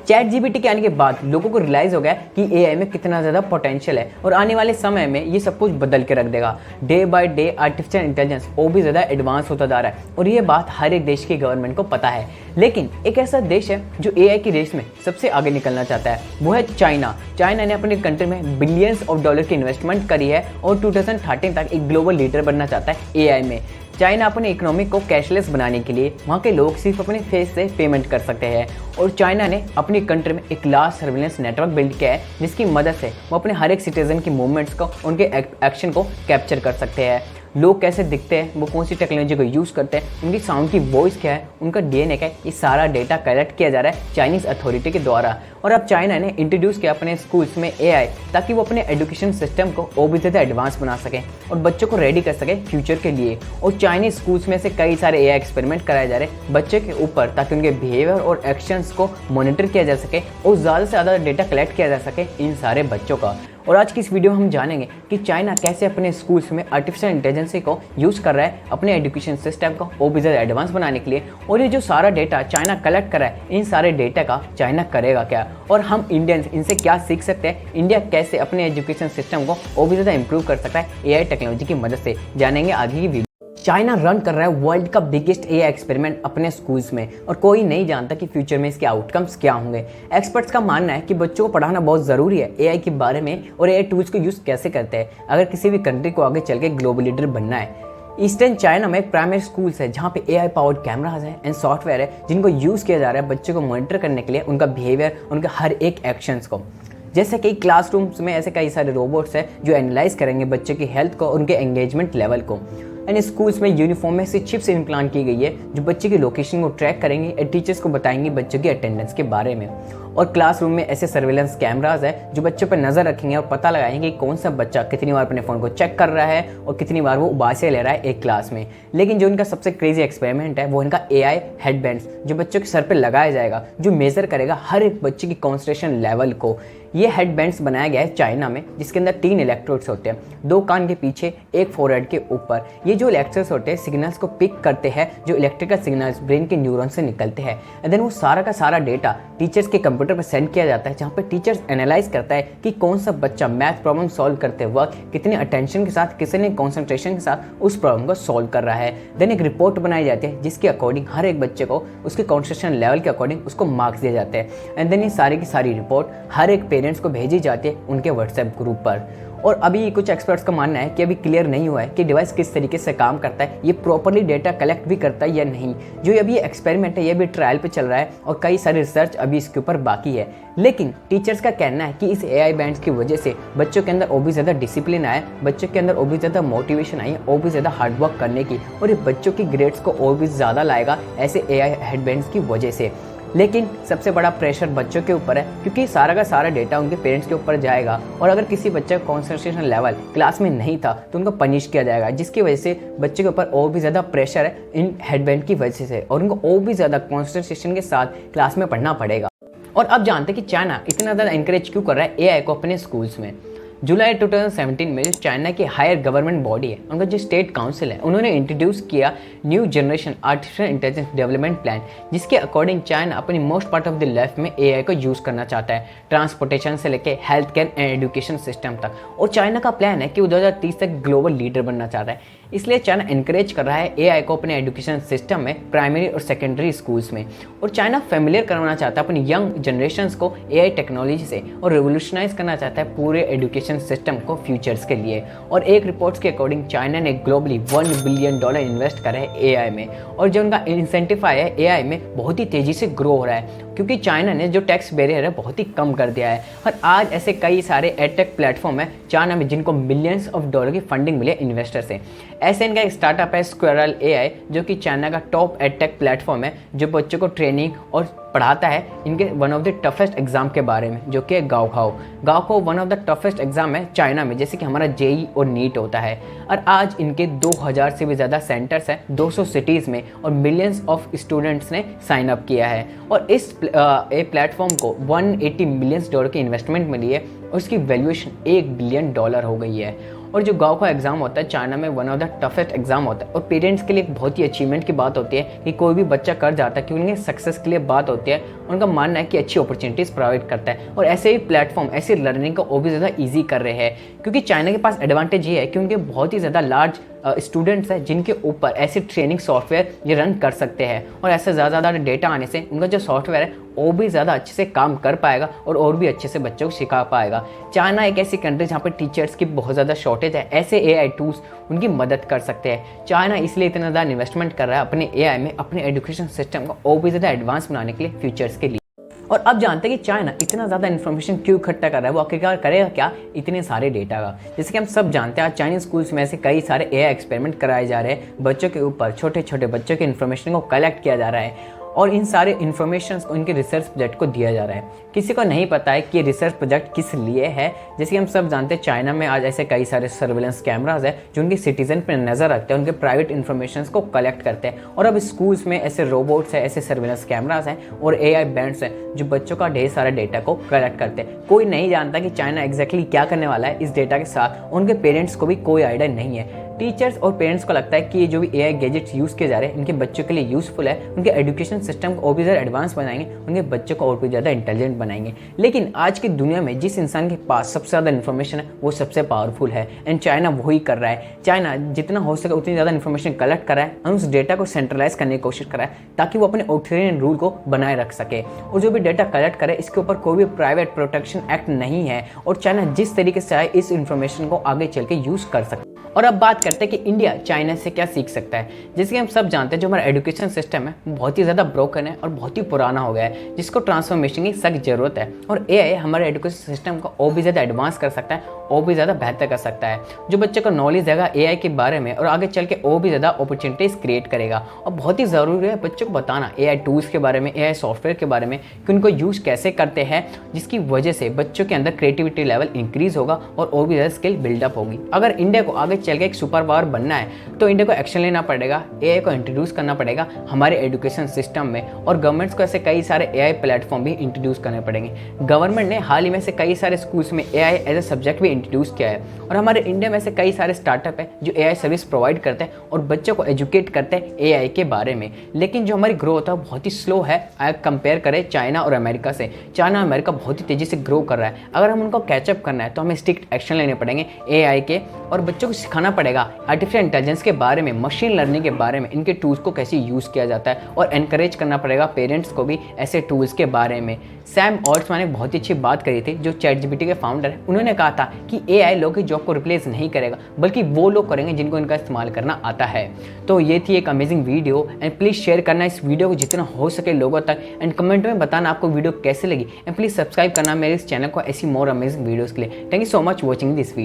Chat GPT के आने के बाद लोगों को रियलाइज़ हो गया कि एआई में कितना ज़्यादा पोटेंशियल है और आने वाले समय में ये सब कुछ बदल के रख देगा। Day by day artificial intelligence और भी ज़्यादा एडवांस होता जा रहा है और ये बात हर एक देश की गवर्नमेंट को पता है। लेकिन एक ऐसा देश है जो एआई की रेस में सबसे आगे निकलना चाहता है, वो है चाइना। चाइना ने अपनी कंट्री में बिलियंस ऑफ डॉलर की इन्वेस्टमेंट करी है और 2013 तक एक ग्लोबल लीडर बनना चाहता है एआई में। चाइना अपने इकोनॉमी को कैशलेस बनाने के लिए वहाँ के लोग सिर्फ अपने फेस से पेमेंट कर सकते हैं और चाइना ने अपनी कंट्री में एक लार्ज सर्विलेंस नेटवर्क बिल्ड किया है जिसकी मदद से वो अपने हर एक सिटीजन की मूवमेंट्स को, उनके एक्शन को कैप्चर कर सकते हैं। लोग कैसे दिखते हैं, वो कौन सी टेक्नोलॉजी को यूज़ करते हैं, उनकी साउंड की वॉइस क्या है, उनका डीएनए क्या है, ये सारा डेटा कलेक्ट किया जा रहा है चाइनीज़ अथॉरिटी के द्वारा। और अब चाइना ने इंट्रोड्यूस किया अपने स्कूल्स में एआई ताकि वो अपने एजुकेशन सिस्टम को और भी ज़्यादा एडवांस बना सकें और बच्चों को रेडी कर सकें फ्यूचर के लिए। और चाइनीज़ स्कूल्स में से कई सारे एआई एक्सपेरिमेंट कराए जा रहे हैं बच्चे के ऊपर ताकि उनके बिहेवियर और एक्शंस को मॉनिटर किया जा सके और ज़्यादा से ज़्यादा डेटा कलेक्ट किया जा सके इन सारे बच्चों का। और आज की इस वीडियो में हम जानेंगे कि चाइना कैसे अपने स्कूल्स में आर्टिफिशियल इंटेलिजेंस को यूज़ कर रहा है अपने एजुकेशन सिस्टम को और भी ज़्यादा एडवांस बनाने के लिए। और ये जो सारा डेटा चाइना कलेक्ट कर रहा है, इन सारे डेटा का चाइना करेगा क्या और हम इंडियंस इनसे क्या सीख सकते हैं, इंडिया कैसे अपने एजुकेशन सिस्टम को और भी ज़्यादा इंप्रूव कर सकता है एआई टेक्नोलॉजी की मदद से, जानेंगे आगे की वीडियो। चाइना रन कर रहा है वर्ल्ड का बिगेस्ट एआई एक्सपेरिमेंट अपने स्कूल्स में और कोई नहीं जानता कि फ्यूचर में इसके आउटकम्स क्या होंगे। एक्सपर्ट्स का मानना है कि बच्चों को पढ़ाना बहुत ज़रूरी है एआई के बारे में और एआई टूल्स को यूज़ कैसे करते हैं अगर किसी भी कंट्री को आगे चल के ग्लोबल लीडर बनना है। ईस्टर्न चाइना में एक प्राइमरी स्कूल्स है जहाँ पे एआई पावर्ड कैमराज है एंड सॉफ्टवेयर है जिनको यूज़ किया जा रहा है बच्चों को मॉनिटर करने के लिए, उनका बिहेवियर, उनके हर एक एक्शंस को। जैसे कि क्लासरूम्स में ऐसे कई सारे रोबोट्स हैं जो एनालाइज करेंगे बच्चे की हेल्थ को और उनके एंगेजमेंट लेवल को। एंड स्कूल्स में यूनिफॉर्म में से चिप्स इम्प्लांट की गई है जो बच्चे की लोकेशन को ट्रैक करेंगे और टीचर्स को बताएंगे बच्चों की अटेंडेंस के बारे में। और क्लासरूम में ऐसे सर्विलेंस कैमराज है जो बच्चों पर नज़र रखेंगे और पता लगाएंगे कि कौन सा बच्चा कितनी बार अपने फ़ोन को चेक कर रहा है और कितनी बार वो उबासे ले रहा है एक क्लास में। लेकिन जो इनका सबसे क्रेजी एक्सपेरिमेंट है वो इनका एआई हेडबैंड्स जो बच्चों के सर पे लगाया जाएगा, जो मेज़र करेगा हर एक बच्चे की कॉन्सेंट्रेशन लेवल को। ये हेडबैंड्स बनाया गया है चाइना में जिसके अंदर 3 इलेक्ट्रोड्स होते हैं, 2 कान के पीछे, एक फोरहेड के ऊपर। ये जो इलेक्ट्रोड्स होते हैं सिग्नल्स को पिक करते हैं जो इलेक्ट्रिकल सिग्नल्स ब्रेन के न्यूरॉन से निकलते हैं एंड देन वो सारा का सारा डेटा टीचर्स के कंप्यूटर पर सेंड किया जाता है जहाँ पे टीचर्स एनालाइज करता है कि कौन सा बच्चा मैथ प्रॉब्लम सॉल्व करते वक्त कितने अटेंशन के साथ, कितने कॉन्सेंट्रेशन के साथ उस प्रॉब्लम को सॉल्व कर रहा है। देन एक रिपोर्ट बनाई जाती है जिसके अकॉर्डिंग हर एक बच्चे को उसके कॉन्सेंट्रेशन लेवल के अकॉर्डिंग उसको मार्क्स दिए जाते हैं एंड देन ये सारी की सारी रिपोर्ट हर एक पेरेंट्स को भेजी जाती है उनके व्हाट्सएप ग्रुप पर। और अभी कुछ एक्सपर्ट्स का मानना है कि अभी क्लियर नहीं हुआ है कि डिवाइस किस तरीके से काम करता है, ये प्रॉपर्ली डेटा कलेक्ट भी करता है या नहीं। जो अभी एक्सपेरिमेंट है ये भी ट्रायल पे चल रहा है और कई सारे रिसर्च अभी इसके ऊपर बाकी है। लेकिन टीचर्स का कहना है कि इस एआई बैंड्स की वजह से बच्चों के अंदर और भी ज़्यादा डिसिप्लिन आया, बच्चों के अंदर और भी ज़्यादा मोटिवेशन आई और भी ज़्यादा हार्डवर्क करने की और ये बच्चों की ग्रेड्स को और भी ज़्यादा लाएगा ऐसे एआई हेडबैंड्स की वजह से। लेकिन सबसे बड़ा प्रेशर बच्चों के ऊपर है क्योंकि सारा का सारा डेटा उनके पेरेंट्स के ऊपर जाएगा और अगर किसी बच्चे का कॉन्सेंट्रेशन लेवल क्लास में नहीं था तो उनको पनिश किया जाएगा, जिसकी वजह से बच्चे के ऊपर और भी ज़्यादा प्रेशर है इन हेडबैंड की वजह से और उनको और भी ज़्यादा कॉन्सेंट्रेशन के साथ क्लास में पढ़ना पड़ेगा। और अब जानते हैं कि चाइना इतना ज़्यादा इंकरेज क्यों कर रहा है एआई को अपने स्कूल्स में। जुलाई 2017 में जो चाइना की हायर गवर्नमेंट बॉडी है, उनका जो स्टेट काउंसिल है, उन्होंने इंट्रोड्यूस किया new generation artificial intelligence development plan, जिसके अकॉर्डिंग चाइना अपनी most part of the life में एआई को यूज़ करना चाहता है, ट्रांसपोर्टेशन से लेके health care and education system तक। और चाइना का प्लान है कि वो 2030 तक ग्लोबल लीडर बनना चाहता है। इसलिए चाइना इनकरेज कर रहा है एआई को अपने एजुकेशन सिस्टम में, प्राइमरी और सेकेंडरी स्कूल्स में। और चाइना फेमिलियर करवाना चाहता है अपनी यंग जनरेशंस को एआई टेक्नोलॉजी से और रिवोल्यूशनाइज करना चाहता है पूरे एजुकेशन सिस्टम को फ्यूचर्स के लिए। और एक रिपोर्ट्स के अकॉर्डिंग चाइना ने ग्लोबली $1 बिलियन इन्वेस्ट करा है एआई में और जो उनका इंसेंटिफाई है एआई में बहुत ही तेज़ी से ग्रो हो रहा है क्योंकि चाइना ने जो टैक्स बैरियर है बहुत ही कम कर दिया है। और आज ऐसे कई सारे एडटेक प्लेटफॉर्म है चाइना में जिनको मिलियंस ऑफ डॉलर की फंडिंग मिली है इन्वेस्टर से। ऐसे इनका एक स्टार्टअप है स्क्वायरल एआई जो कि चाइना का टॉप एडटेक प्लेटफॉर्म है जो बच्चों को ट्रेनिंग और पढ़ाता है इनके one of the toughest exam के बारे में जो कि Gaokao one of the toughest exam है चाइना में, जैसे कि हमारा जेई और नीट होता है। और आज इनके 2000 से भी ज़्यादा सेंटर्स हैं 200 सिटीज़ में और मिलियंस ऑफ स्टूडेंट्स ने साइन अप किया है। और इस प्लेटफॉर्म को $180 मिलियन की इन्वेस्टमेंट मिली है और उसकी वैल्यूएशन $1 बिलियन हो गई है। और जो गाँव का एग्ज़ाम होता है चाइना में one of the toughest exam होता है और पेरेंट्स के लिए एक बहुत ही अचीवमेंट की बात होती है कि कोई भी बच्चा कर जाता है, कि उनके सक्सेस के लिए बात होती है। उनका मानना है कि अच्छी अपॉर्चुनिटीज़ प्रोवाइड करता है और ऐसे ही प्लेटफॉर्म ऐसी लर्निंग को और भी ज़्यादा ईजी कर रहे हैं, क्योंकि चाइना के पास एडवांटेज ये है कि उनके बहुत ही ज़्यादा लार्ज स्टूडेंट्स हैं जिनके ऊपर ऐसे ट्रेनिंग सॉफ्टवेयर ये रन कर सकते हैं। और ऐसे ज़्यादा डेटा आने से उनका जो सॉफ्टवेयर है और भी ज़्यादा अच्छे से काम कर पाएगा और भी अच्छे से बच्चों को सिखा पाएगा। चाइना एक ऐसी कंट्री जहाँ पर टीचर्स की बहुत ज़्यादा शॉर्टेज है, ऐसे AI टूल्स उनकी मदद कर सकते हैं। चाइना इसलिए इतना ज़्यादा इन्वेस्टमेंट कर रहा है अपने AI में, अपने एजुकेशन सिस्टम को और भी ज़्यादा एडवांस बनाने के लिए फ्यूचर्स के लिए। और अब जानते हैं कि चाइना इतना ज़्यादा इन्फॉर्मेशन क्यों इकट्ठा कर रहा है, वो आखिरकार करेगा क्या इतने सारे डेटा का। जैसे कि हम सब जानते हैं आज चाइनीज स्कूल्स में ऐसे कई सारे AI एक्सपेरिमेंट कराए जा रहे हैं, बच्चों के ऊपर छोटे छोटे बच्चों के इन्फॉर्मेशन को कलेक्ट किया जा रहा है और इन सारे इन्फॉर्मेशन को इनके रिसर्च प्रोजेक्ट को दिया जा रहा है। किसी को नहीं पता है कि ये रिसर्च प्रोजेक्ट किस लिए है। जैसे कि हम सब जानते हैं चाइना में आज ऐसे कई सारे सर्विलेंस कैमराज है जो उनके सिटीजन पर नज़र रखते हैं, उनके प्राइवेट इन्फॉर्मेशन को कलेक्ट करते हैं। और अब स्कूल्स में ऐसे रोबोट्स हैं, ऐसे सर्विलेंस कैमराज हैं और AI बैंड्स हैं जो बच्चों का ढेर सारा डेटा को कलेक्ट करते हैं। कोई नहीं जानता कि चाइना एग्जैक्टली क्या करने वाला है इस डेटा के साथ, उनके पेरेंट्स को भी कोई आइडिया नहीं है। टीचर्स और पेरेंट्स को लगता है कि ये जो भी AI गैजेट्स यूज़ किए जा रहे हैं इनके बच्चों के लिए यूज़फुल है, उनके एजुकेशन सिस्टम को और भी ज़्यादा एडवांस बनाएंगे, उनके बच्चों को और भी ज़्यादा इंटेलिजेंट बनाएंगे। लेकिन आज की दुनिया में जिस इंसान के पास सबसे ज़्यादा इन्फॉर्मेशन है वो सबसे पावरफुल है, एंड चाइना वही कर रहा है। चाइना जितना हो सके उतनी ज़्यादा इन्फॉर्मेशन कलेक्ट कर रहा है और उस डेटा को सेंट्रलाइज करने की कोशिश कर रहा है ताकि वो अपने ऑथोरिटेरियन रूल को बनाए रख सके। और जो भी डेटा कलेक्ट करे इसके ऊपर कोई भी प्राइवेट प्रोटेक्शन एक्ट नहीं है और चाइना जिस तरीके से आए इस इन्फॉर्मेशन को आगे चल के यूज़ कर सकता है। और अब बात करते हैं कि इंडिया चाइना से क्या सीख सकता है। जैसे कि हम सब जानते हैं जो हमारा एजुकेशन सिस्टम है बहुत ही ज़्यादा ब्रोकन है और बहुत ही पुराना हो गया है, जिसको ट्रांसफॉर्मेशन की सख्त ज़रूरत है। और AI हमारे एजुकेशन सिस्टम को और भी ज़्यादा एडवांस कर सकता है और भी ज़्यादा बेहतर कर सकता है, जो बच्चे को नॉलेज देगा AI के बारे में और आगे चल के और भी ज़्यादा अपॉर्चुनिटीज़ क्रिएट करेगा। और बहुत ही ज़रूरी है बच्चों को बताना AI टूल्स के बारे में, AI सॉफ्टवेयर के बारे में कि उनको यूज़ कैसे करते हैं, जिसकी वजह से बच्चों के अंदर क्रिएटिविटी लेवल इंक्रीज़ होगा और भी ज़्यादा स्किल बिल्डअप होगी। अगर इंडिया को आगे चल के एक सुपर पावर बनना है तो इंडिया को एक्शन लेना पड़ेगा, AI को इंट्रोड्यूस करना पड़ेगा हमारे एजुकेशन सिस्टम में और गवर्नमेंट्स को ऐसे कई सारे AI प्लेटफॉर्म भी इंट्रोड्यूस करने पड़ेंगे। गवर्नमेंट ने हाल ही में से कई सारे स्कूल्स में AI एज ए सब्जेक्ट भी इंट्रोड्यूस किया है और हमारे इंडिया में से कई सारे स्टार्टअप है जो AI सर्विस प्रोवाइड करते हैं और बच्चों को एजुकेट करते हैं AI के बारे में। लेकिन जो हमारी ग्रोथ है बहुत ही स्लो है अगर कंपेयर करें चाइना और अमेरिका से। चाइना और अमेरिका बहुत ही तेज़ी से ग्रो कर रहा है। अगर हम उनको कैचअप करना है तो हमें स्ट्रिक्ट एक्शन लेने पड़ेंगे AI के और बच्चों को सिखाना पड़ेगा आर्टिफिशियल इंटेलिजेंस के बारे में, मशीन लर्निंग के बारे में, इनके टूल्स को कैसे यूज़ किया जाता है और एनकरेज करना पड़ेगा पेरेंट्स को भी ऐसे टूल्स के बारे में। सैम ऑल्ट्मैन ने बहुत ही अच्छी बात करी थी जो ChatGPT के फाउंडर है। उन्होंने कहा था कि AI लोगों की जॉब को रिप्लेस नहीं करेगा बल्कि वो लोग करेंगे जिनको इनका इस्तेमाल करना आता है। तो ये थी एक amazing video and please share करना इस वीडियो को जितना हो सके लोगों तक एंड कमेंट में बताना आपको वीडियो कैसे लगी एंड प्लीज़ सब्सक्राइब करना मेरे इस चैनल को ऐसी मोर अमेजिंग वीडियोज़ के लिए। Thank you so much watching this video.